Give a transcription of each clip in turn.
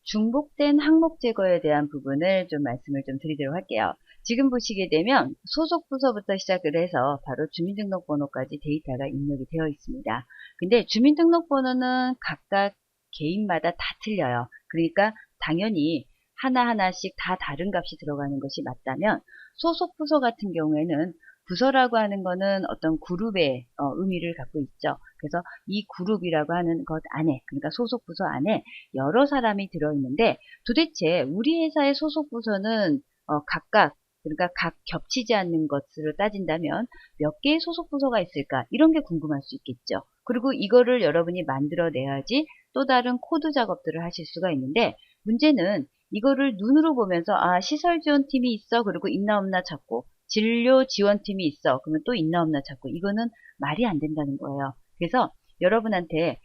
중복된 항목 제거에 대한 부분을 좀 말씀을 좀 드리도록 할게요. 지금 보시게 되면 소속 부서부터 시작을 해서 바로 주민등록번호까지 데이터가 입력이 되어 있습니다. 근데 주민등록번호는 각각 개인마다 다 틀려요. 그러니까 당연히 하나하나씩 다 다른 값이 들어가는 것이 맞다면, 소속 부서 같은 경우에는 부서라고 하는 거는 어떤 그룹의 의미를 갖고 있죠. 그래서 이 그룹이라고 하는 것 안에, 그러니까 소속 부서 안에 여러 사람이 들어있는데, 도대체 우리 회사의 소속 부서는 각각, 그러니까 각 겹치지 않는 것으로 따진다면 몇 개의 소속 부서가 있을까, 이런 게 궁금할 수 있겠죠. 그리고 이거를 여러분이 만들어내야지 또 다른 코드 작업들을 하실 수가 있는데, 문제는 이거를 눈으로 보면서 시설 지원팀이 있어, 그리고 있나 없나 찾고, 진료 지원팀이 있어, 그러면 또 있나 없나 찾고, 이거는 말이 안 된다는 거예요. 그래서 여러분한테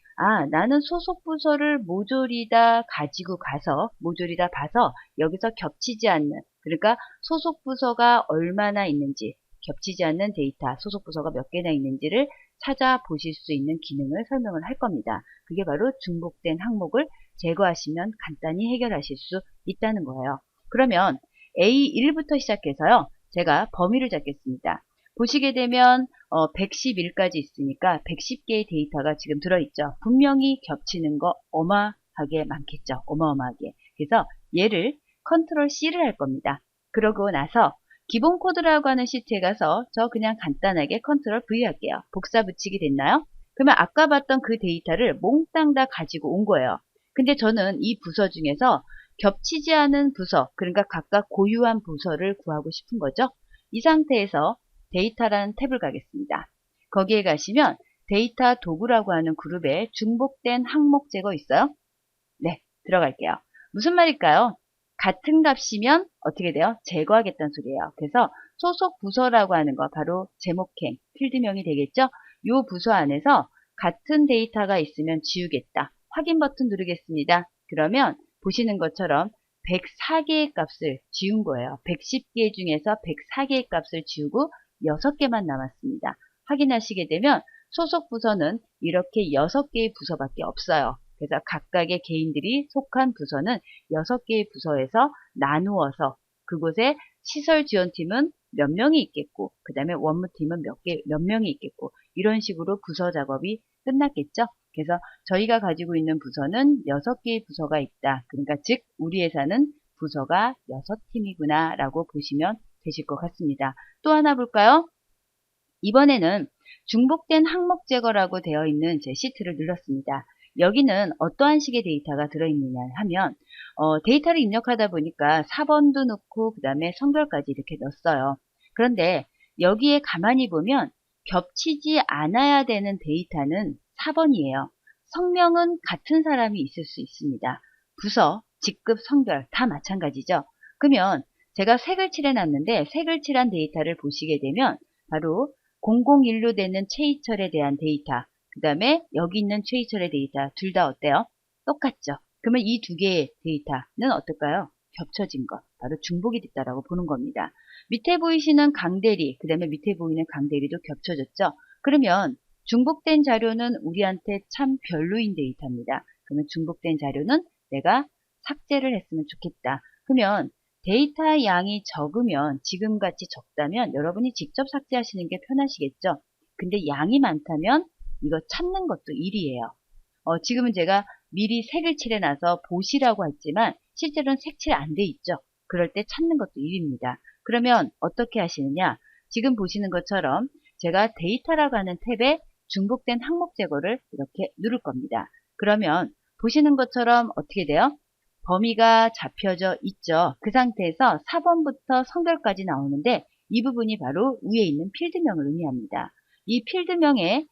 나는 소속 부서를 모조리 다 가지고 가서, 모조리 다 봐서 여기서 겹치지 않는, 그러니까 소속 부서가 얼마나 있는지, 겹치지 않는 데이터, 소속 부서가 몇 개나 있는지를 찾아보실 수 있는 기능을 설명을 할 겁니다. 그게 바로 중복된 항목을 제거하시면 간단히 해결하실 수 있다는 거예요. 그러면 A1부터 시작해서요, 제가 범위를 잡겠습니다. 보시게 되면 111까지 있으니까 110개의 데이터가 지금 들어있죠. 분명히 겹치는 거 어마하게 많겠죠. 어마어마하게. 그래서 얘를 컨트롤 C를 할 겁니다. 그러고 나서 기본 코드라고 하는 시트에 가서 저 그냥 간단하게 컨트롤 V 할게요. 복사 붙이기 됐나요? 그러면 아까 봤던 그 데이터를 몽땅 다 가지고 온 거예요. 근데 저는 이 부서 중에서 겹치지 않은 부서, 그러니까 각각 고유한 부서를 구하고 싶은 거죠. 이 상태에서 데이터라는 탭을 가겠습니다. 거기에 가시면 데이터 도구라고 하는 그룹에 중복된 항목 제거 있어요? 네, 들어갈게요. 무슨 말일까요? 같은 값이면 어떻게 돼요? 제거하겠다는 소리예요. 그래서 소속 부서라고 하는 거, 바로 제목행, 필드명이 되겠죠? 이 부서 안에서 같은 데이터가 있으면 지우겠다. 확인 버튼 누르겠습니다. 그러면 보시는 것처럼 104개의 값을 지운 거예요. 110개 중에서 104개의 값을 지우고 6개만 남았습니다. 확인하시게 되면 소속 부서는 이렇게 6개의 부서밖에 없어요. 그래서 각각의 개인들이 속한 부서는 6개의 부서에서 나누어서, 그곳에 시설 지원팀은 몇 명이 있겠고, 그 다음에 원무팀은 몇 명이 있겠고, 이런 식으로 부서 작업이 끝났겠죠. 그래서 저희가 가지고 있는 부서는 6개의 부서가 있다. 그러니까 즉 우리 회사는 부서가 6팀이구나 라고 보시면 되실 것 같습니다. 또 하나 볼까요? 이번에는 중복된 항목 제거라고 되어 있는 제 시트를 눌렀습니다. 여기는 어떠한 식의 데이터가 들어있느냐 하면 데이터를 입력하다 보니까 4번도 넣고 그 다음에 성별까지 이렇게 넣었어요. 그런데 여기에 가만히 보면 겹치지 않아야 되는 데이터는 4번이에요. 성명은 같은 사람이 있을 수 있습니다. 부서, 직급, 성별 다 마찬가지죠. 그러면 제가 색을 칠해놨는데, 색을 칠한 데이터를 보시게 되면 바로 001로 되는 최희철에 대한 데이터, 그 다음에 여기 있는 최희철의 데이터 둘 다 어때요? 똑같죠? 그러면 이 두 개의 데이터는 어떨까요? 겹쳐진 것, 바로 중복이 됐다라고 보는 겁니다. 밑에 보이시는 강대리, 그 다음에 밑에 보이는 강대리도 겹쳐졌죠? 그러면 중복된 자료는 우리한테 참 별로인 데이터입니다. 그러면 중복된 자료는 내가 삭제를 했으면 좋겠다. 그러면 데이터 양이 적으면, 지금같이 적다면 여러분이 직접 삭제하시는 게 편하시겠죠? 근데 양이 많다면 이거 찾는 것도 일이에요. 지금은 제가 미리 색을 칠해놔서 보시라고 했지만 실제로는 색칠 안 돼 있죠. 그럴 때 찾는 것도 일입니다. 그러면 어떻게 하시느냐? 지금 보시는 것처럼 제가 데이터라고 하는 탭에 중복된 항목 제거를 이렇게 누를 겁니다. 그러면 보시는 것처럼 어떻게 돼요? 범위가 잡혀져 있죠. 그 상태에서 4번부터 성별까지 나오는데, 이 부분이 바로 위에 있는 필드명을 의미합니다. 이 필드명에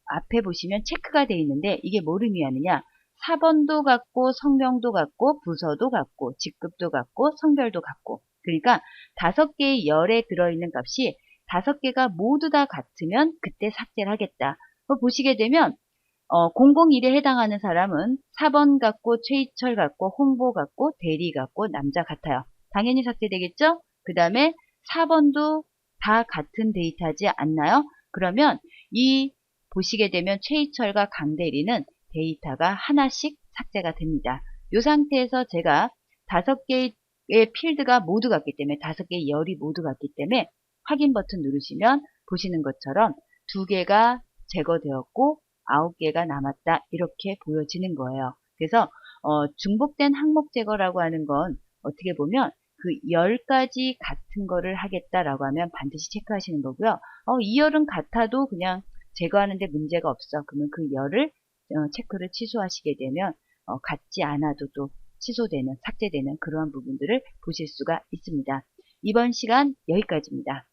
앞에 보시면 체크가 되어 있는데, 이게 뭘 의미하느냐? 4번도 같고, 성명도 같고, 부서도 같고, 직급도 같고, 성별도 같고. 그러니까 5개의 열에 들어있는 값이 5개가 모두 다 같으면 그때 삭제를 하겠다. 보시게 되면 001에 해당하는 사람은 4번 같고, 최희철 같고, 홍보 같고, 대리 같고, 남자 같아요. 당연히 삭제되겠죠? 그 다음에 4번도 다 같은 데이터지 않나요? 그러면 이 보시게 되면 최희철과 강대리는 데이터가 하나씩 삭제가 됩니다. 이 상태에서 제가 5개의 필드가 모두 같기 때문에 5개의 열이 모두 같기 때문에 확인 버튼 누르시면 보시는 것처럼 2개가 제거되었고 9개가 남았다 이렇게 보여지는 거예요. 그래서 중복된 항목 제거라고 하는 건 어떻게 보면 그 10가지 같은 거를 하겠다라고 하면 반드시 체크하시는 거고요. 이 열은 같아도 그냥 제거하는데 문제가 없어. 그러면 그 열을 체크를 취소하시게 되면 같지 않아도 또 취소되는, 삭제되는 그러한 부분들을 보실 수가 있습니다. 이번 시간 여기까지입니다.